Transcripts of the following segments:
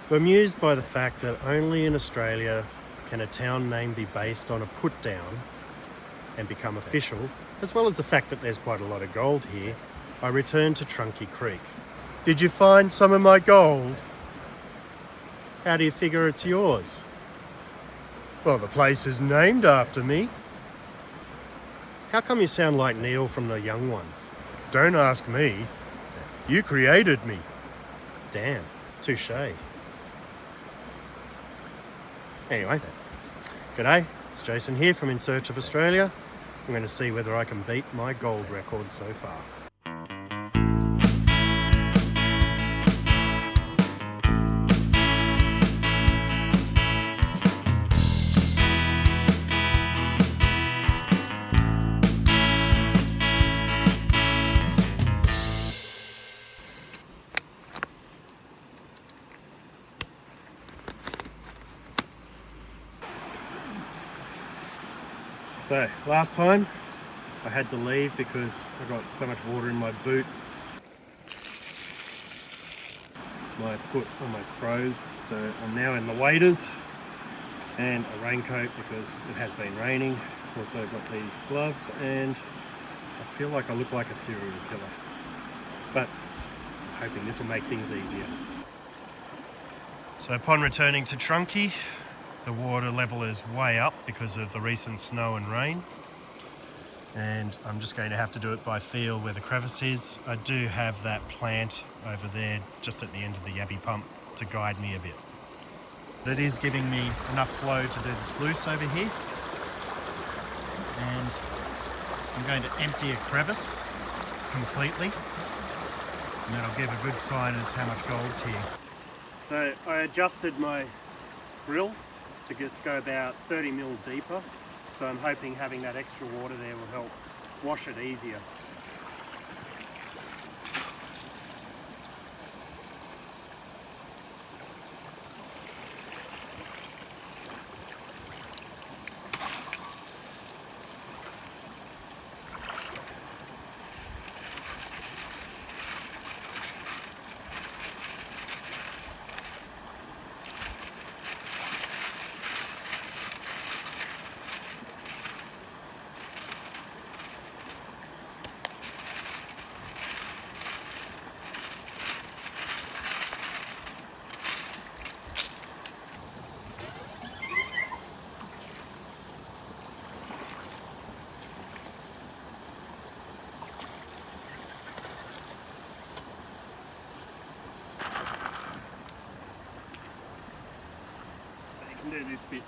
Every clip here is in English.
Bemused by the fact that only in Australia can a town name be based on a put down and become official, as well as the fact that there's quite a lot of gold here, I returned to Trunkey Creek. Did you find some of my gold? How do you figure it's yours? Well, the place is named after me. How come you sound like Neil from The Young Ones? Don't ask me. You created me. Damn, touche. Anyway, g'day, it's Jason here from In Search of Australia. I'm going to see whether I can beat my gold record so far. So, last time I had to leave because I got so much water in my boot. My foot almost froze, so I'm now in the waders and a raincoat because it has been raining. Also got these gloves and I feel like I look like a serial killer. But I'm hoping this will make things easier. So upon returning to Trunkey, the water level is way up because of the recent snow and rain. And I'm just going to have to do it by feel where the crevice is. I do have that plant over there just at the end of the yabby pump to guide me a bit. That is giving me enough flow to do the sluice over here. And I'm going to empty a crevice completely. And that'll give a good sign as how much gold's here. So I adjusted my drill to just go about 30 mil deeper. So I'm hoping having that extra water there will help wash it easier. Do this bit.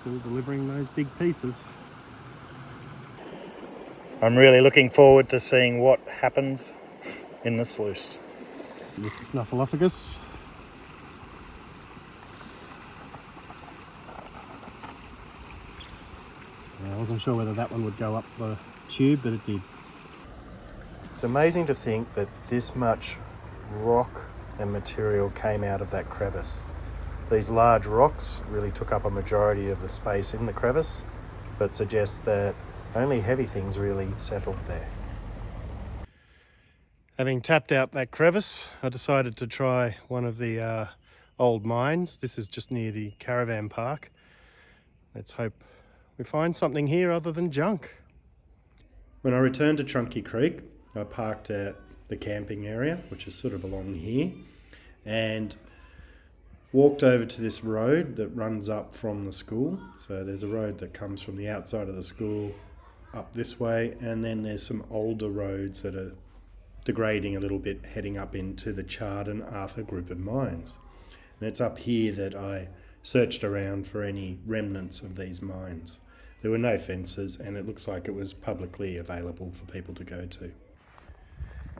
still delivering those big pieces. I'm really looking forward to seeing what happens in the sluice. Mr. Snuffleupagus. I wasn't sure whether that one would go up the tube, but it did. It's amazing to think that this much rock and material came out of that crevice. These large rocks really took up a majority of the space in the crevice, but suggests that only heavy things really settled there. Having tapped out that crevice, I decided to try one of the old mines. This is just near the caravan park. Let's hope we find something here other than junk. When I returned to Trunkey Creek, I parked at the camping area, which is sort of along here, and walked over to this road that runs up from the school. So there's a road that comes from the outside of the school up this way, and then there's some older roads that are degrading a little bit heading up into the Chard and Arthur group of mines. And it's up here that I searched around for any remnants of these mines. There were no fences, and it looks like it was publicly available for people to go to.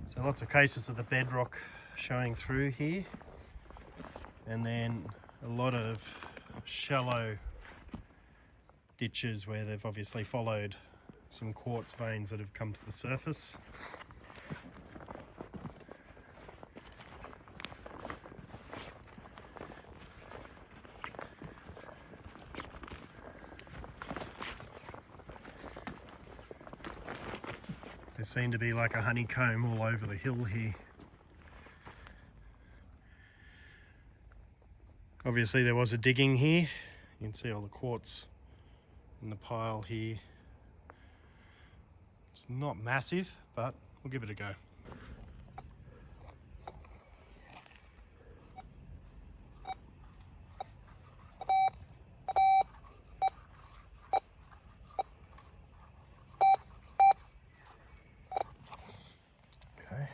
So lots of cases of the bedrock showing through here, and then a lot of shallow ditches where they've obviously followed some quartz veins that have come to the surface. There seemed to be like a honeycomb all over the hill here. Obviously there was a digging here. You can see all the quartz in the pile here. It's not massive, but we'll give it a go. Okay.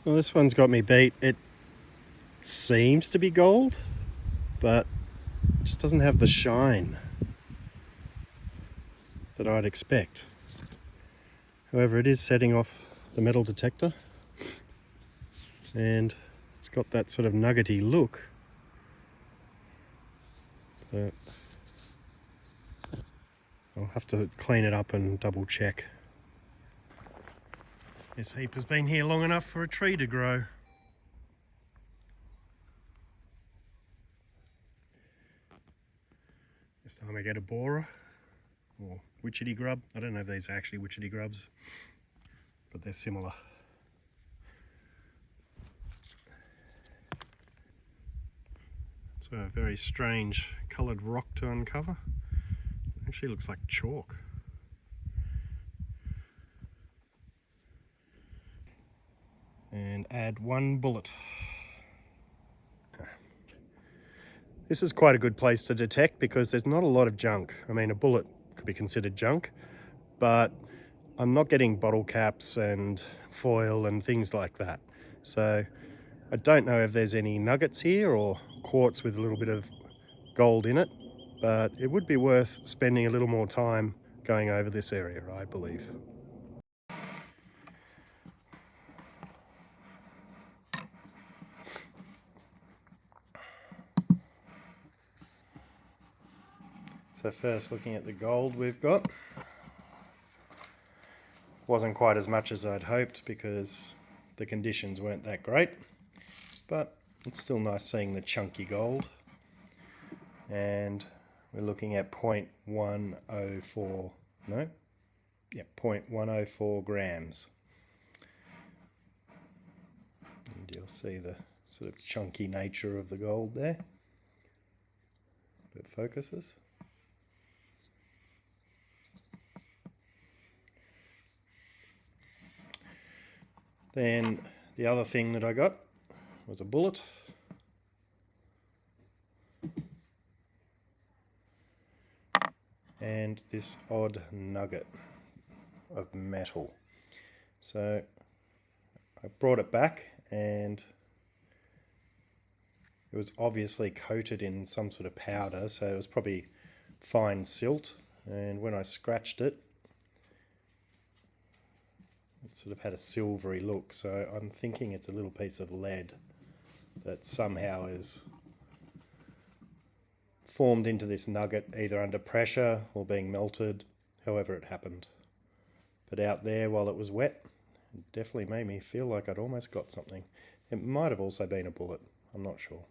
Well, this one's got me beat. It seems to be gold, but it just doesn't have the shine that I'd expect. However, it is setting off the metal detector, and it's got that sort of nuggety look. But I'll have to clean it up and double check. This heap has been here long enough for a tree to grow. This time I get a borer, or witchetty grub. I don't know if these are actually witchetty grubs, but they're similar. It's a very strange coloured rock to uncover. It actually looks like chalk. And add 1 bullet. This is quite a good place to detect because there's not a lot of junk. I mean, a bullet could be considered junk, but I'm not getting bottle caps and foil and things like that. So I don't know if there's any nuggets here or quartz with a little bit of gold in it, but it would be worth spending a little more time going over this area, I believe. So first, looking at the gold we've got. Wasn't quite as much as I'd hoped because the conditions weren't that great, but it's still nice seeing the chunky gold. And we're looking at 0.104, no? Yeah, 0.104 grams. And you'll see the sort of chunky nature of the gold there. It focuses. Then the other thing that I got was a bullet. And this odd nugget of metal. So I brought it back and it was obviously coated in some sort of powder, so it was probably fine silt, and when I scratched it, it sort of had a silvery look, so I'm thinking it's a little piece of lead that somehow is formed into this nugget either under pressure or being melted, however it happened. But out there while it was wet, it definitely made me feel like I'd almost got something. It might have also been a bullet, I'm not sure.